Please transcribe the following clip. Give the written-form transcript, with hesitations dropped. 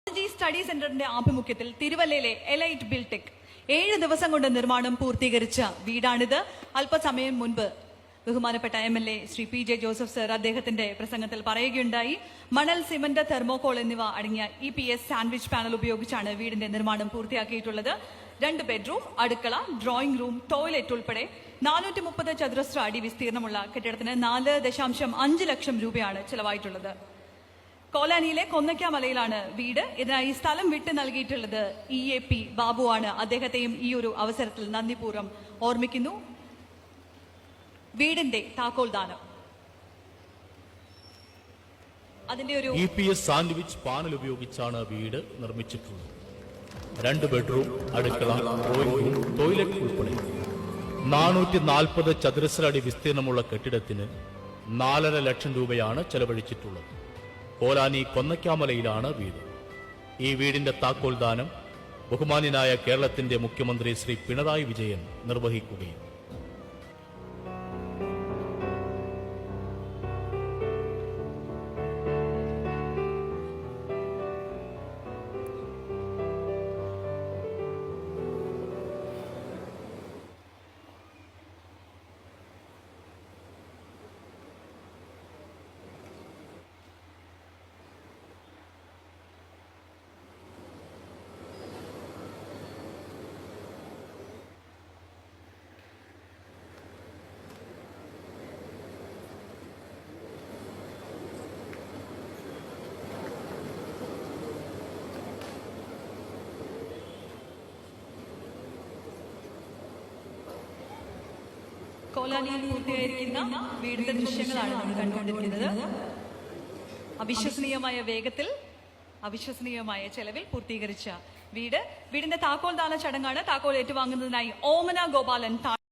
Study സെന്ററിന്റെ ആഭിമുഖ്യത്തിൽ തിരുവല്ലയിലെ elite Biltech 7 ദിവസം കൊണ്ട് നിർമ്മാണം പൂർത്തീകരിച്ച വീടാണിത്. അല്പസമയം മുൻപ് ബഹുമാനപ്പെട്ട MLA Shri PJ Joseph sir അദ്ദേഹത്തിന്റെ പ്രസംഗത്തിൽ പറയുകയുണ്ടായി, മണൽ, സിമന്റ്, തെർമോകോൾ എന്നിവ അടങ്ങിയ EPS സാൻഡ്വിച്ച് പാനൽ ഉപയോഗിച്ചാണ് വീടിന്റെ നിർമ്മാണം പൂർത്തിയാക്കിയിട്ടുള്ളത്. 2 ബെഡ്റൂം, അടുക്കള, ഡ്രോയിങ് റൂം, ടോയ്ലറ്റ് ഉൾപ്പെടെ 430 ചതുരശ്ര അടി വിസ്തീർണമുള്ള കെട്ടിടത്തിന് 4.5 ലക്ഷം രൂപയാണ് ചെലവായിട്ടുള്ളത്. കോലാനിയിലെ കൊന്നയ്ക്കാമലയിലാണ് വീട്. ഇതിനായി സ്ഥലം വിട്ടു നൽകിയിട്ടുള്ളത് EAP ബാബുവാണ്. അദ്ദേഹത്തെയും ഈ ഒരു അവസരത്തിൽ നന്ദിപൂർവ്വം ഓർമ്മിക്കുന്നു. വീടിന്റെ താക്കോൽദാനം അതിന്റെ ഒരു EPS സാൻഡ്വിച്ച് പാനൽ ഉപയോഗിച്ചാണ് വീട് നിർമ്മിച്ചിട്ടുള്ളത്. 2 ബെഡ്റൂം, അടുക്കള, ഡ്രോയിങ് റൂം, ടോയ്ലറ്റ് ഉൾപ്പെടെ 440 ചതുരശ്ര അടി വിസ്തീർണമുള്ള കെട്ടിടത്തിന് 4.5 ലക്ഷം രൂപയാണ് ചെലവഴിച്ചിട്ടുള്ളത്. കോലാനി കൊന്നയ്ക്കാമലയിലാണ് വീട്. ഈ വീടിന്റെ താക്കോൽദാനം ബഹുമാന്യനായ കേരളത്തിന്റെ മുഖ്യമന്ത്രി ശ്രീ പിണറായി വിജയൻ നിർവഹിക്കുകയും കോലാനിയിൽ പൂർത്തിയായിരിക്കുന്ന വീടിന്റെ ദൃശ്യങ്ങളാണ് നമ്മൾ കണ്ടുകൊണ്ടിരിക്കുന്നത്. അവിശ്വസനീയമായ വേഗത്തിൽ, അവിശ്വസനീയമായ ചെലവിൽ പൂർത്തീകരിച്ച വീടിന്റെ താക്കോൽദാന ചടങ്ങാണ്. താക്കോൽ ഏറ്റുവാങ്ങുന്നതിനായി ഓമന ഗോപാലൻ